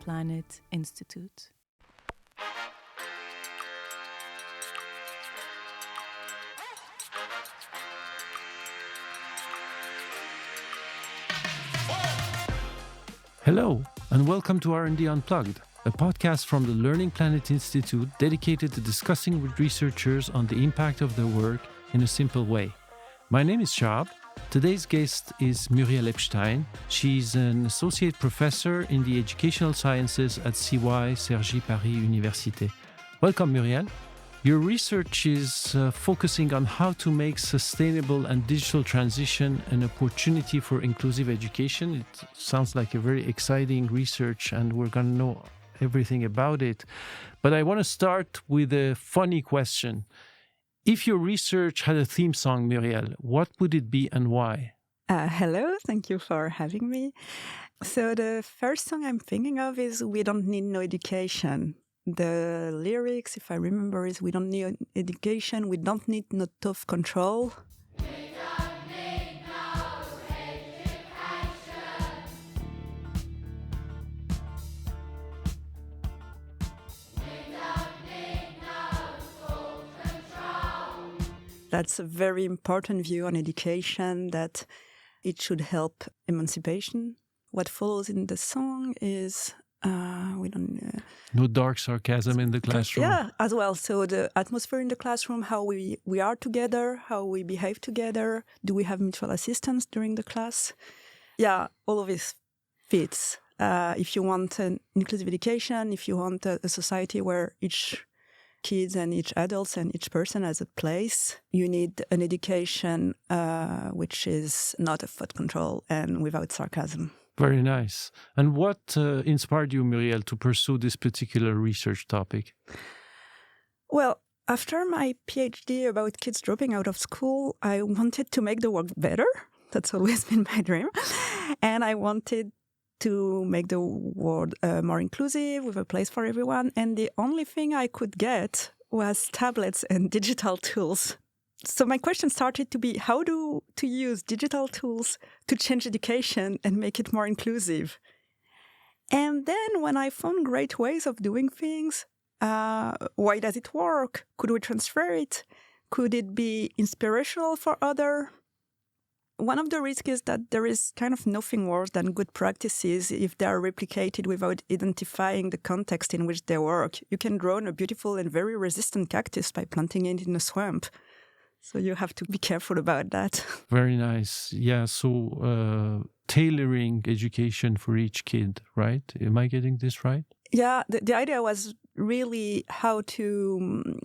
Planet Institute. Hello, and welcome to R&D Unplugged, a podcast from the Learning Planet Institute dedicated to discussing with researchers on the impact of their work in a simple way. My name is Shab. Today's guest is Muriel Epstein. She's an associate professor in the educational sciences at CY Cergy Paris Université. Welcome, Muriel. Your research is focusing on how to make sustainable and digital transition an opportunity for inclusive education. It sounds like a very exciting research, and we're going to know everything about it. But I want to start with a funny question. If your research had a theme song, Muriel, what would it be and why? Hello, thank you for having me. So the first song I'm thinking of is We Don't Need No Education. The lyrics, if I remember, is we don't need education, we don't need no tough control. We don't need no education. We don't need no full control. That's a very important view on education, that it should help emancipation. What follows in the song is we don't... No dark sarcasm in the classroom. Yeah, as well. So the atmosphere in the classroom, how we are together, how we behave together. Do we have mutual assistance during the class? Yeah, all of this fits. If you want an inclusive education, if you want a society where each kids and each adults and each person has a place, you need an education which is not a thought control and without sarcasm. Very nice. And what inspired you, Muriel, to pursue this particular research topic? Well, after my PhD about kids dropping out of school, I wanted to make the work better. That's always been my dream. And I wanted to make the world more inclusive, with a place for everyone. And the only thing I could get was tablets and digital tools. So my question started to be how to use digital tools to change education and make it more inclusive. And then when I found great ways of doing things, why does it work? Could we transfer it? Could it be inspirational for others? One of the risks is that there is kind of nothing worse than good practices if they are replicated without identifying the context in which they work. You can grow a beautiful and very resistant cactus by planting it in a swamp. So you have to be careful about that. Very nice. Yeah, so tailoring education for each kid, right? Am I getting this right? Yeah, the idea was really how to...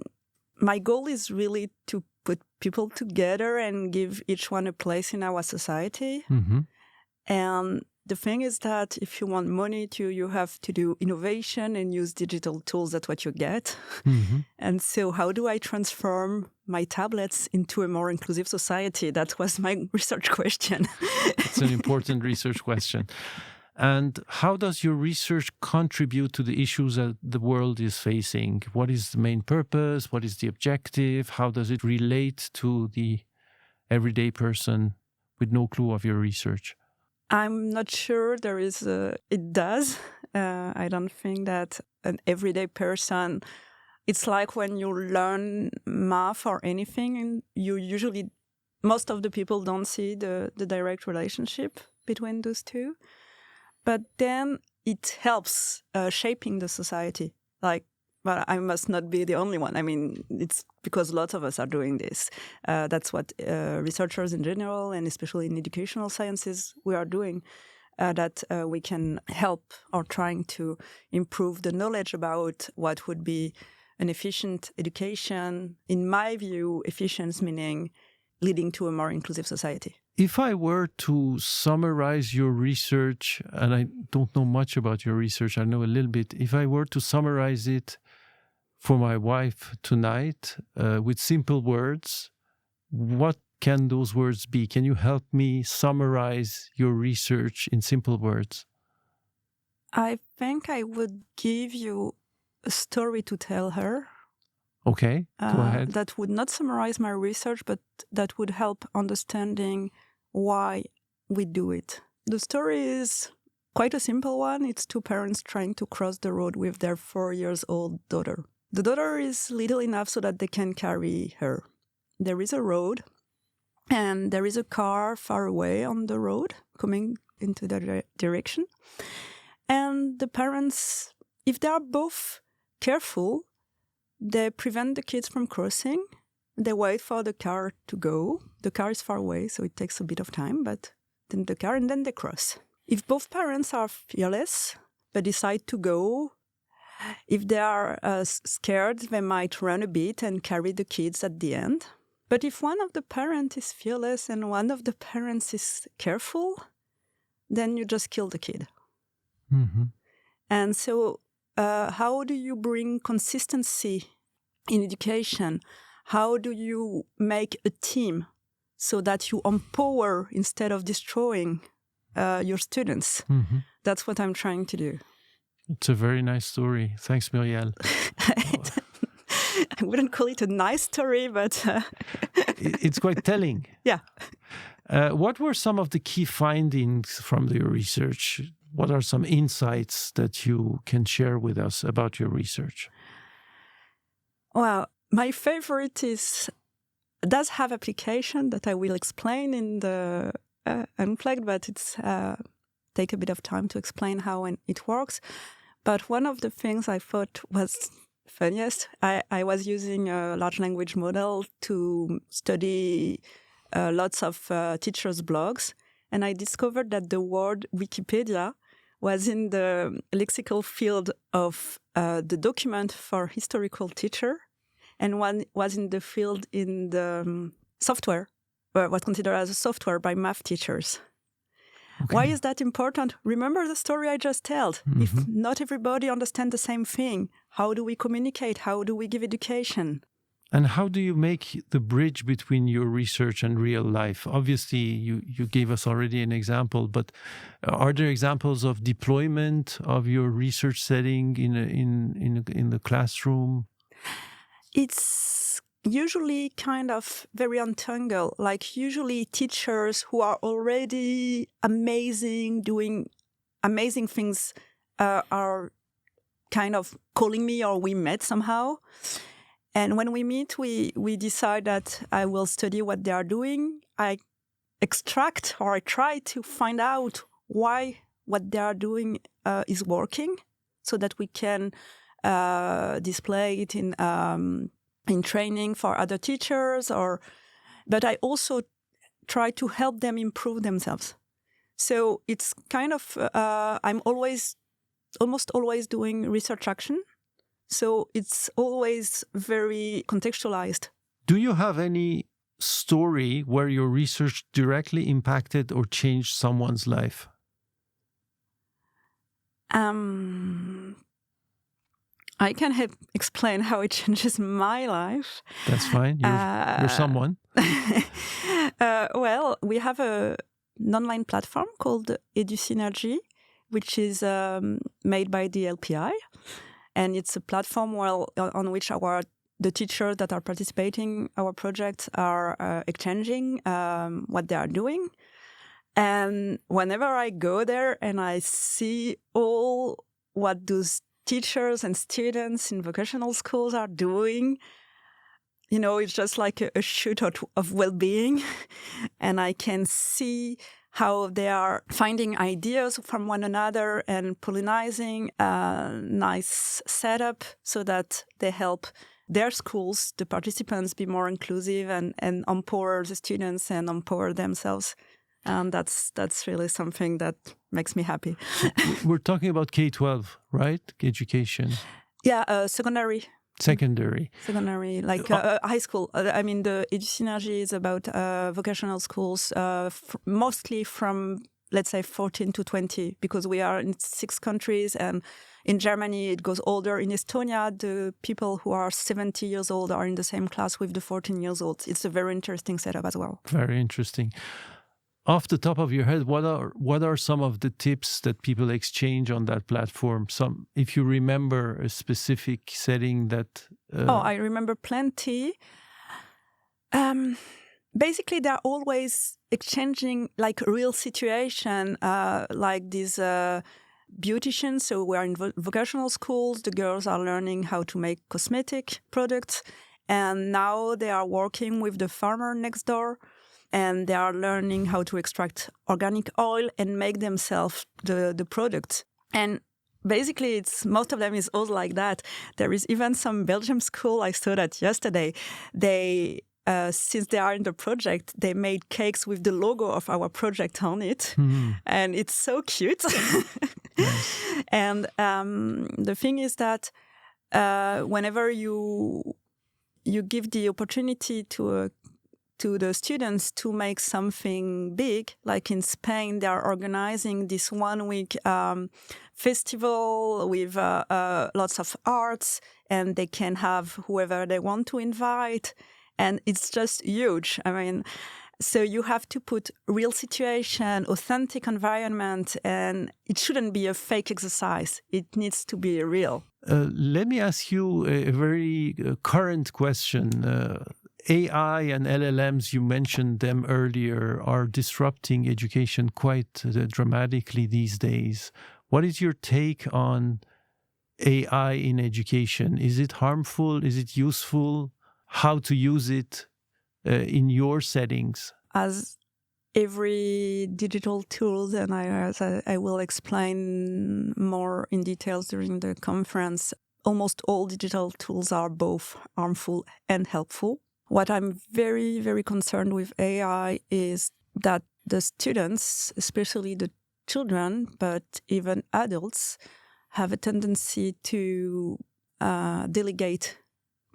My goal is really to put people together and give each one a place in our society. Mm-hmm. And the thing is that if you want money you have to do innovation and use digital tools. That's what you get. Mm-hmm. And so how do I transform my tablets into a more inclusive society? That was my research question. It's an important research question. And how does your research contribute to the issues that the world is facing? What is the main purpose? What is the objective? How does it relate to the everyday person with no clue of your research? I'm not sure it does. I don't think that an everyday person, it's like when you learn math or anything, and most of the people don't see the direct relationship between those two. But then it helps shaping the society. But I must not be the only one. I mean, it's because lots of us are doing this. That's what researchers in general, and especially in educational sciences, we are doing, that we can help or trying to improve the knowledge about what would be an efficient education. In my view, efficient meaning leading to a more inclusive society. If I were to summarize your research, and I don't know much about your research, I know a little bit. If I were to summarize it for my wife tonight with simple words, what can those words be? Can you help me summarize your research in simple words? I think I would give you a story to tell her. Okay, go ahead. That would not summarize my research, but that would help understanding why we do it. The story is quite a simple one. It's two parents trying to cross the road with their 4-year-old daughter. The daughter is little enough so that they can carry her. There is a road, and there is a car far away on the road coming into that direction. And the parents, if they are both careful, they prevent the kids from crossing. They wait for the car to go. The car is far away, so it takes a bit of time, but then the car, and then they cross. If both parents are fearless, they decide to go. If they are scared, they might run a bit and carry the kids at the end. But if one of the parents is fearless and one of the parents is careful, then you just kill the kid. Mm-hmm. And so how do you bring consistency in education? How do you make a team so that you empower instead of destroying your students? Mm-hmm. That's what I'm trying to do. It's a very nice story. Thanks, Muriel. I wouldn't call it a nice story, but... It's quite telling. Yeah. What were some of the key findings from your research? What are some insights that you can share with us about your research? Well, my favorite does have application that I will explain in the Unplugged, but it's take a bit of time to explain how it works. But one of the things I thought was funniest, I was using a large language model to study lots of teachers' blogs, and I discovered that the word Wikipedia was in the lexical field of the document for historical teacher, and one was in the field in the software, what's considered as a software by math teachers. Okay. Why is that important? Remember the story I just told. Mm-hmm. If not everybody understands the same thing, how do we communicate? How do we give education? And how do you make the bridge between your research and real life? Obviously, you gave us already an example, but are there examples of deployment of your research setting in the classroom? It's usually kind of very untangled. Like usually teachers who are already amazing, doing amazing things are kind of calling me, or we met somehow. And when we meet, we decide that I will study what they are doing. I extract, or I try to find out why what they are doing is working, so that we can display it in training for other teachers. But I also try to help them improve themselves. So it's kind of I'm almost always doing research action. So it's always very contextualized. Do you have any story where your research directly impacted or changed someone's life? I can explain how it changes my life. That's fine. You're someone. Well, we have an online platform called EduSynergy, which is made by the LPI. And it's a platform on which the teachers that are participating our projects are exchanging what they are doing. And whenever I go there and I see all what those teachers and students in vocational schools are doing, it's just like a shoot of well-being. And I can see how they are finding ideas from one another and pollinarizing a nice setup so that they help their schools, the participants, be more inclusive and empower the students and empower themselves. And that's really something that makes me happy. We're talking about K-12, right? Education. Yeah, secondary, like high school. I mean, the EduSynergy is about vocational schools, mostly from, let's say, 14 to 20, because we are in 6 countries. And in Germany, it goes older. In Estonia, the people who are 70 years old are in the same class with the 14 years old. It's a very interesting setup as well. Very interesting. Off the top of your head, what are some of the tips that people exchange on that platform? If you remember a specific setting that... I remember plenty. basically they're always exchanging like real situation, like these beauticians. So we're in vocational schools. The girls are learning how to make cosmetic products. And now they are working with the farmer next door. And they are learning how to extract organic oil and make themselves the product. And basically, most of them is all like that. There is even some Belgium school, I saw that yesterday. They, since they are in the project, they made cakes with the logo of our project on it. And it's so cute. Nice. And the thing is that whenever you give the opportunity to the students to make something big, like in Spain, they are organizing this 1 week festival with lots of arts, and they can have whoever they want to invite. And it's just huge. I mean, so you have to put real situation, authentic environment, and it shouldn't be a fake exercise. It needs to be real. Let me ask you a very current question. AI and LLMs, you mentioned them earlier, are disrupting education quite dramatically these days. What is your take on AI in education? Is it harmful? Is it useful? How to use it in your settings? As every digital tool, and as I will explain more in details during the conference, almost all digital tools are both harmful and helpful. What I'm very, very concerned with AI is that the students, especially the children, but even adults, have a tendency to delegate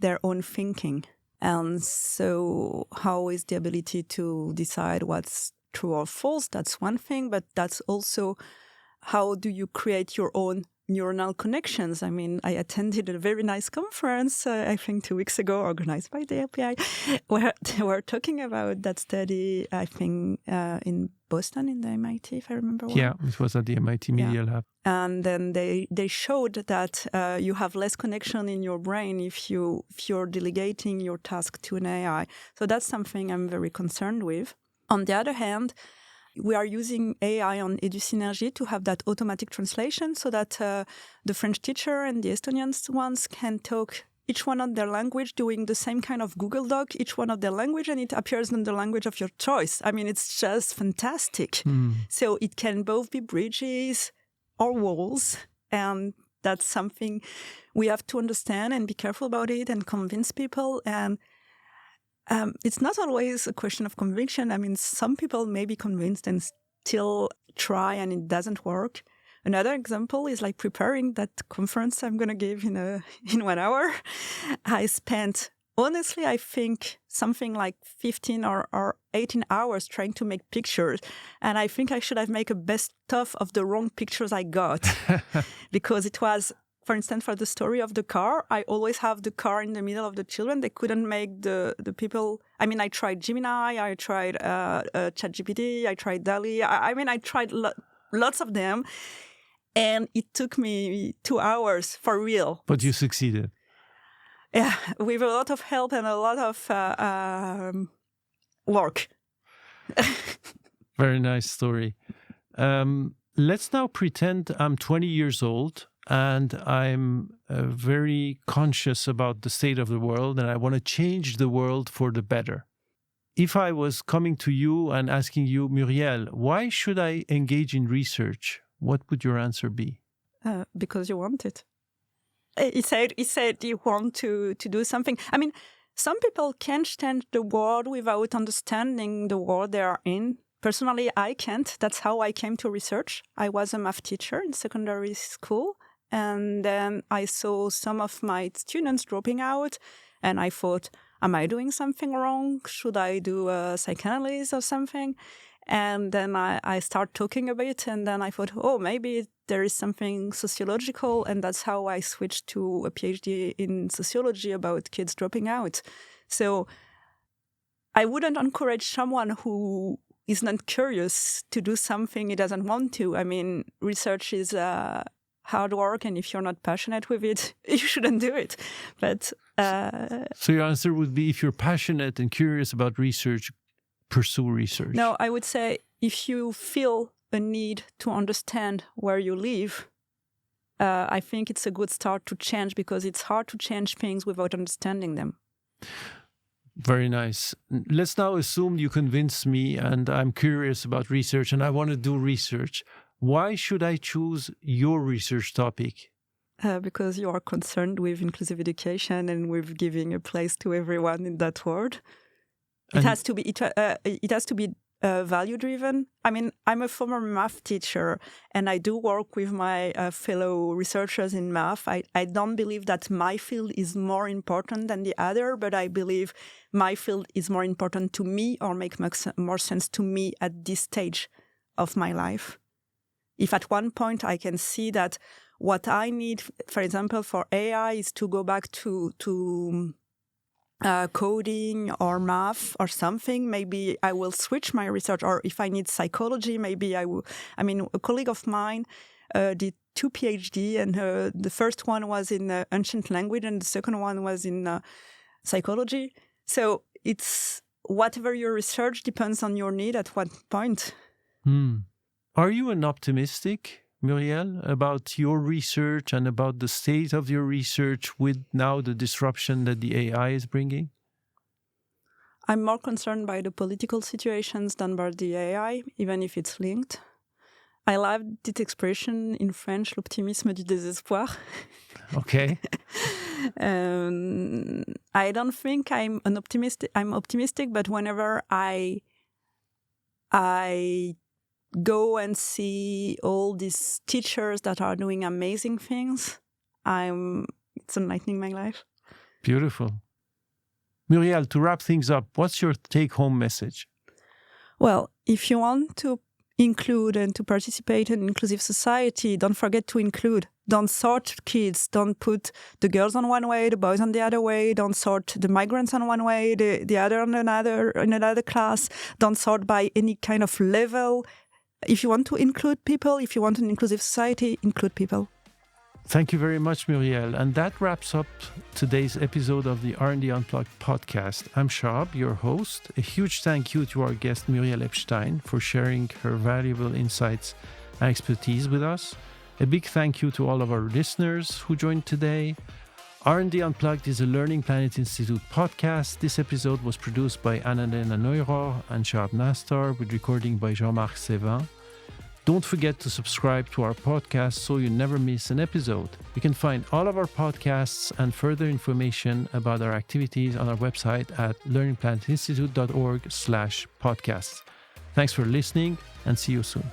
their own thinking. And so how is the ability to decide what's true or false? That's one thing, but that's also how do you create your own neuronal connections. I mean, I attended a very nice conference, I think 2 weeks ago, organized by the API, where they were talking about that study, I think, in Boston, in the MIT, if I remember well. Yeah, it was at the MIT Media Lab. And then they showed that you have less connection in your brain if you're delegating your task to an AI. So that's something I'm very concerned with. On the other hand, we are using AI on EduSynergy to have that automatic translation so that the French teacher and the Estonian ones can talk each one on their language, doing the same kind of Google Doc, each one of their language, and it appears in the language of your choice. I mean, it's just fantastic. So it can both be bridges or walls, and that's something we have to understand and be careful about it and convince people. And it's not always a question of conviction. I mean, some people may be convinced and still try and it doesn't work. Another example is like preparing that conference I'm going to give in 1 hour. I spent, honestly, I think something like 15 or 18 hours trying to make pictures. And I think I should have made a best of the wrong pictures I got because it was, for instance, for the story of the car, I always have the car in the middle of the children. They couldn't make the people. I mean, I tried Gemini, I tried ChatGPT, I tried DALL-E. I tried lots of them. And it took me 2 hours for real. But you succeeded. Yeah, with a lot of help and a lot of work. Very nice story. Let's now pretend I'm 20 years old and I'm very conscious about the state of the world and I want to change the world for the better. If I was coming to you and asking you, Muriel, why should I engage in research? What would your answer be? Because you want it. He said you want to do something. I mean, some people can change the world without understanding the world they are in. Personally, I can't. That's how I came to research. I was a math teacher in secondary school. And then I saw some of my students dropping out. And I thought, am I doing something wrong? Should I do a psychoanalysis or something? And then I start talking a bit, and then I thought, oh, maybe there is something sociological, and that's how I switched to a PhD in sociology about kids dropping out. So I wouldn't encourage someone who is not curious to do something he doesn't want to. I mean, research is hard work, and if you're not passionate with it, you shouldn't do it. But so your answer would be, if you're passionate and curious about research, pursue research? No, I would say if you feel a need to understand where you live, I think it's a good start to change, because it's hard to change things without understanding them. Very nice. Let's now assume you convince me and I'm curious about research and I want to do research. Why should I choose your research topic? Because you are concerned with inclusive education and with giving a place to everyone in that world. It has to be value driven. I mean, I'm a former math teacher and I do work with my fellow researchers in math. I don't believe that my field is more important than the other, but I believe my field is more important to me, or make more sense to me at this stage of my life. If at one point I can see that what I need, for example, for AI is to go back to coding or math or something, maybe I will switch my research. Or if I need psychology, maybe I will. I mean, a colleague of mine did 2 PhD, and the first one was in ancient language and the second one was in psychology. So it's whatever your research depends on your need at what point. Are you an optimistic, Muriel, about your research and about the state of your research with now the disruption that the AI is bringing? I'm more concerned by the political situations than by the AI, even if it's linked. I love this expression in French, l'optimisme du désespoir. Okay. I don't think I'm optimistic, but whenever I go and see all these teachers that are doing amazing things, it's enlightening my life. Beautiful. Muriel, to wrap things up, what's your take-home message? Well, if you want to include and to participate in an inclusive society, don't forget to include. Don't sort kids. Don't put the girls on one way, the boys on the other way. Don't sort the migrants on one way, the other on another class. Don't sort by any kind of level. If you want to include people, if you want an inclusive society, include people. Thank you very much, Muriel. And that wraps up today's episode of the R&D Unplugged podcast. I'm Shab, your host. A huge thank you to our guest, Muriel Epstein, for sharing her valuable insights and expertise with us. A big thank you to all of our listeners who joined today. R&D Unplugged is a Learning Planet Institute podcast. This episode was produced by Annalena Neuro and Shab Nastar, with recording by Jean-Marc Sévin. Don't forget to subscribe to our podcast so you never miss an episode. You can find all of our podcasts and further information about our activities on our website at learningplanetinstitute.org/podcasts. Thanks for listening and see you soon.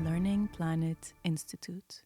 Learning Planet Institute.